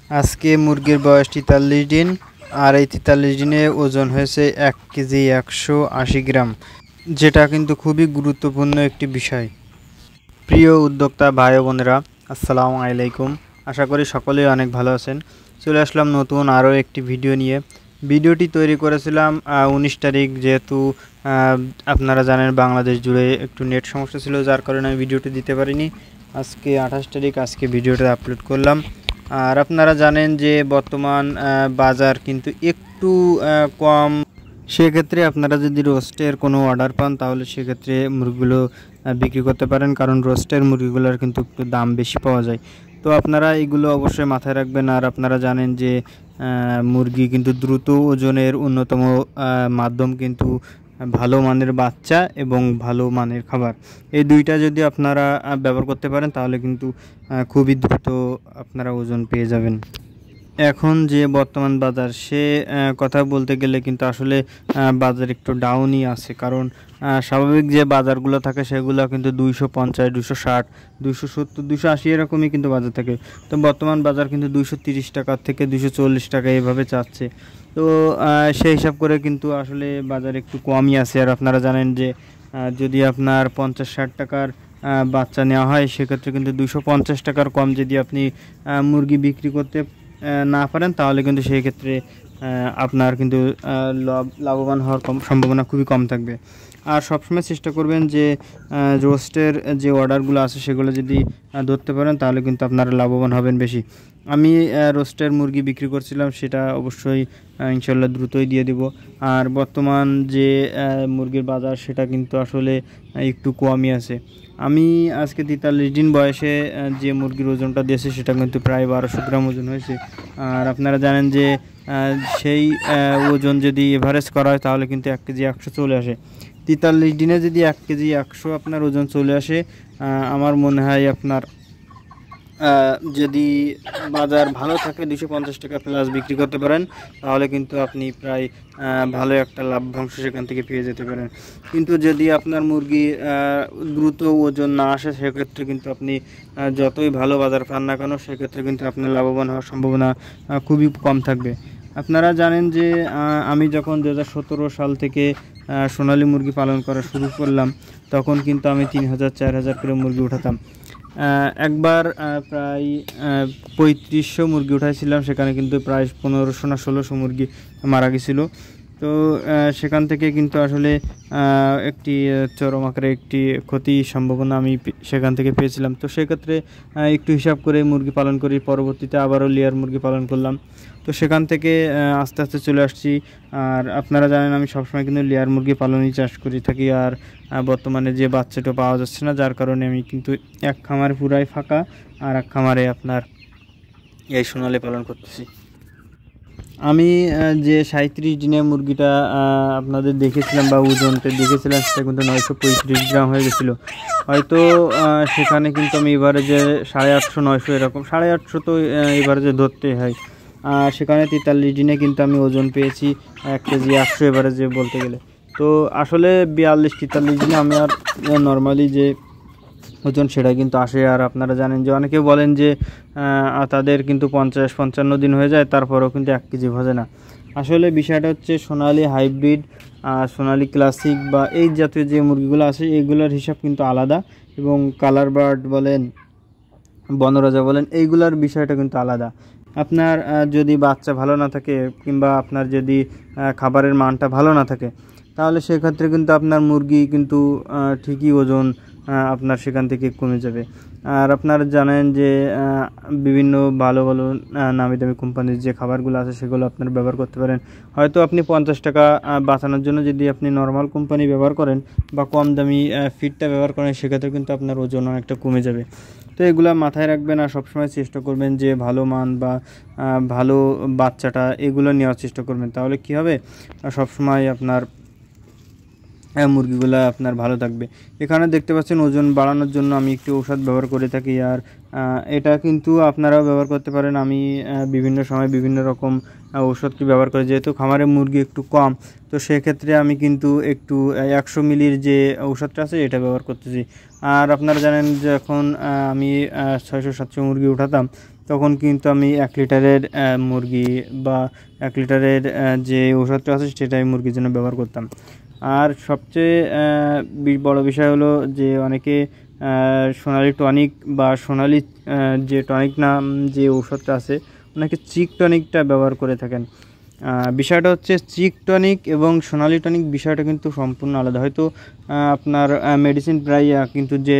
আজকে মুরগির বয়স ৪৩ দিন আর এই ৪৩ দিনে ওজন হয়েছে ১ কেজি ১৮০ গ্রাম, যেটা কিন্তু খুবই গুরুত্বপূর্ণ একটি বিষয়। প্রিয় উদ্যোক্তা ভাই ও বোনেরা, আসসালামু আলাইকুম। আশা করি সকলেই অনেক ভালো আছেন। চলে আসলাম নতুন আরও একটি ভিডিও নিয়ে। ভিডিওটি তৈরি করেছিলাম ১৯ তারিখ, যেহেতু আপনারা জানেন বাংলাদেশ জুড়ে একটু নেট সমস্যা ছিল, যার কারণে আমি ভিডিওটি দিতে পারিনি। আজকে ২৮ তারিখ, আজকে ভিডিওটা আপলোড করলাম। আর আপনারা জানেন যে বর্তমান বাজার কিন্তু একটু কম। সেক্ষেত্রে আপনারা যদি রোস্টের কোনো অর্ডার পান তাহলে সেক্ষেত্রে মুরগিগুলো বিক্রি করতে পারেন, কারণ রোস্টের মুরগিগুলোর কিন্তু একটু দাম বেশি পাওয়া যায়। তো আপনারা এগুলো অবশ্যই মাথায় রাখবেন। আর আপনারা জানেন যে মুরগি কিন্তু দ্রুত ওজনের অন্যতম মাধ্যম কিন্তু ভালো মানের বাচ্চা এবং ভালো মানের খাবার। এই দুইটা যদি আপনারা ব্যবহার করতে পারেন তাহলে কিন্তু খুবই দ্রুত আপনারা ওজন পেয়ে যাবেন। এখন যে বর্তমান বাজার সে কথা বলতে গেলে কিন্তু আসলে বাজার একটু ডাউনই আছে, কারণ স্বাভাবিক যে বাজারগুলো থাকে সেগুলো কিন্তু ২৫০, ২৬০, ২৭০, ২৮০ এরকমই কিন্তু বাজার থাকে। তো বর্তমান বাজার কিন্তু ২৩০ টাকা থেকে ২৪০ টাকা এভাবে চাচ্ছে। তো সেই হিসাব করে কিন্তু আসলে বাজার একটু কমই আছে। আর আপনারা জানেন যে যদি আপনার ৫০-৬০ টাকার বাচ্চা নেওয়া হয় সেক্ষেত্রে কিন্তু ২৫০ টাকার কম যদি আপনি মুরগি বিক্রি করতে না পারেন তাহলে কিন্তু সেই ক্ষেত্রে আপনার কিন্তু লাভবান হওয়ার সম্ভাবনা খুবই কম থাকবে। আর সবসময় চেষ্টা করবেন যে রোস্টের যে অর্ডারগুলো আছে সেগুলো যদি ধরতে পারেন তাহলে কিন্তু আপনারা লাভবান হবেন বেশি। আমি রোস্টের মুরগি বিক্রি করছিলাম, সেটা অবশ্যই ইনশাল্লাহ দ্রুতই দিয়ে দেব। আর বর্তমান যে মুরগির বাজার সেটা কিন্তু আসলে একটু কমই আছে। আমি আজকে ৪৩ দিন বয়সে যে মুরগির ওজনটা দিয়েছে সেটা কিন্তু প্রায় ১২০০ গ্রাম ওজন হয়েছে। আর আপনারা জানেন যে সেই ওজন যদি এভারেজ করা হয় তাহলে কিন্তু ১ কেজি ১০০ চলে আসে। ৪৩ দিনে যদি ১ কেজি ১০০ আপনার ওজন চলে আসে, আমার মনে হয় আপনার যদি বাজার ভালো থাকে ২৫০ টাকা প্লাস বিক্রি করতে পারেন তাহলে কিন্তু আপনি প্রায় ভালো একটা লাভ্যাংশ সেখান থেকে পেয়ে যেতে পারেন। কিন্তু যদি আপনার মুরগি দ্রুত ওজন না আসে সেক্ষেত্রে কিন্তু আপনি যতই ভালো বাজার পান না কেন সেক্ষেত্রে কিন্তু আপনার লাভবান হওয়ার সম্ভাবনা খুবই কম থাকবে। আপনারা জানেন যে আমি যখন ২০১৭ সাল থেকে সোনালী মুরগি পালন করা শুরু করলাম তখন কিন্তু আমি ৩০০০-৪০০০ করে মুরগি উঠাতাম। একবার প্রায় ৩৫০০ মুরগি উঠাইছিলাম, সেখানে কিন্তু প্রায় ১৫০০ না ১৬০০ মুরগি মারা গেছিলো। তো সেখান থেকে কিন্তু আসলে একটি চরম আকারে একটি ক্ষতির সম্ভাবনা আমি সেখান থেকে পেয়েছিলাম। তো সেক্ষেত্রে একটু হিসাব করে মুরগি পালন করি, পরবর্তীতে আবারও লেয়ার মুরগি পালন করলাম। তো সেখান থেকে আস্তে আস্তে চলে আসছি। আর আপনারা জানেন আমি সবসময় কিন্তু লেয়ার মুরগি পালনই চাষ করে থাকি। আর বর্তমানে যে বাচ্চাটা পাওয়া যাচ্ছে না, যার কারণে আমি কিন্তু এক খামারে পুরাই ফাঁকা আর এক খামারে আপনার এই সোনালী পালন করতেছি। আমি যে ৩৭ দিনে মুরগিটা আপনাদের দেখেছিলাম বা ওজনটা দেখেছিলাম সেটা কিন্তু ৯৩৫ গ্রাম হয়ে গেছিলো। হয়তো সেখানে কিন্তু আমি এভারেজে ৮৫০, ৯০০ এরকম ৮৫০ তো এভারেজে ধরতে হয়। সেখানে ৪৩ দিনে কিন্তু আমি ওজন পেয়েছি ১ কেজি ১০০ এভারেজে বলতে গেলে। তো আসলে ৪২-৪৩ দিনে আমি আর নর্মালি যে ওজন সেটা কিন্তু আসে। আর আপনারা জানেন যে অনেকে বলেন যে তাদের কিন্তু ৫০-৫৫ দিন হয়ে যায় তারপরেও কিন্তু ১ কেজি ভজে না। আসলে বিষয়টা হচ্ছে সোনালী হাইব্রিড, সোনালী ক্লাসিক বা এই জাতীয় যে মুরগিগুলো আছে এইগুলোর হিসাব কিন্তু আলাদা, এবং কালার বার্ড বলেন, বনরাজা বলেন, এইগুলোর বিষয়টা কিন্তু আলাদা। আপনার যদি বাচ্চা ভালো না থাকে কিংবা আপনার যদি খাবারের মানটা ভালো না থাকে তাহলে সেক্ষেত্রে কিন্তু আপনার মুরগি কিন্তু ঠিকই ওজন আপনার সেখান থেকে কমে যাবে। আর আপনারা জানেন যে বিভিন্ন ভালো ভালো নামি দামি কোম্পানির যে খাবারগুলো আছে সেগুলো আপনারা ব্যবহার করতে পারেন। হয়তো আপনি ৫০ টাকা বাঁচানোর জন্য যদি আপনি নর্মাল কোম্পানি ব্যবহার করেন বা কম দামি ফিডটা ব্যবহার করেন সেক্ষেত্রে কিন্তু আপনার ওজন অনেকটা কমে যাবে। তো এগুলো মাথায় রাখবেন আর সবসময় চেষ্টা করবেন যে ভালো মান বা ভালো বাচ্চাটা এগুলো নেওয়ার চেষ্টা করবেন। তাহলে কি হবে, সবসময় আপনার মুরগিগুলো আপনার ভালো থাকবে। এখানে দেখতে পাচ্ছেন ওজন বাড়ানোর জন্য আমি একটু ঔষধ ব্যবহার করে থাকি। আর এটা কিন্তু আপনারাও ব্যবহার করতে পারেন। আমি বিভিন্ন সময় বিভিন্ন রকম ঔষধটি ব্যবহার করি, যেহেতু খামারে মুরগি একটু কম তো সেক্ষেত্রে আমি কিন্তু একটু ১০০ মিলির যে ঔষধটা আছে এটা ব্যবহার করতেছি। আর আপনারা জানেন যখন আমি ৬০০-৭০০ মুরগি উঠাতাম তখন কিন্তু আমি 1 লিটারের মুরগি বা 1 লিটারের যে ওষুধটা আছে সেটাই মুরগির জন্য ব্যবহার করতাম। আর সবচেয়ে বড় বিষয় হলো যে অনেকে সোনালি টনিক বা সোনালি যে টনিক নাম যে ওষুধটা আছে অনেকে চিক টনিকটা ব্যবহার করে থাকেন। বিষয়টা হচ্ছে চিক টনিক এবং সোনালি টনিক বিষয়টা কিন্তু সম্পূর্ণ আলাদা। হয়তো আপনার মেডিসিন প্রায় কিন্তু যে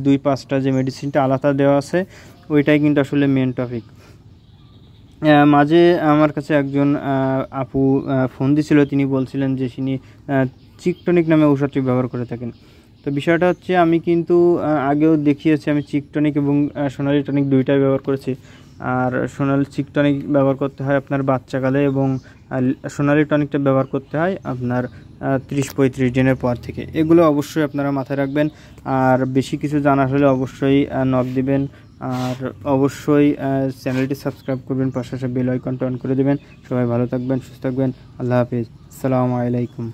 2-5টা যে মেডিসিনটা আলাদা দেওয়া আছে ওইটাই কিন্তু আসলে মেন টপিক। মাঝে আমার কাছে একজন আপু ফোন দিছিল, তিনি বলছিলেন যে তিনি চিক টনিক নামে ঔষধটি ব্যবহার করে থাকেন। তো বিষয়টা হচ্ছে আমি কিন্তু আগেও দেখিয়েছি, আমি চিক টনিক এবং সোনালি টনিক দুইটাই ব্যবহার করেছি। আর চিক টনিক ব্যবহার করতে হয় আপনার বাচ্চাকালে এবং সোনালি টনিকটা ব্যবহার করতে হয় আপনার 30-35 দিনের পর থেকে। এগুলো অবশ্যই আপনারা মাথায় রাখবেন। আর বেশি কিছু জানার হলে অবশ্যই নক দিবেন। আর অবশ্যই চ্যানেলটি সাবস্ক্রাইব করবেন, পাশাপাশি বেল আইকনটা অন করে দেবেন। সবাই ভালো থাকবেন, সুস্থ থাকবেন। আল্লাহ হাফিজ, আসসালামু আলাইকুম।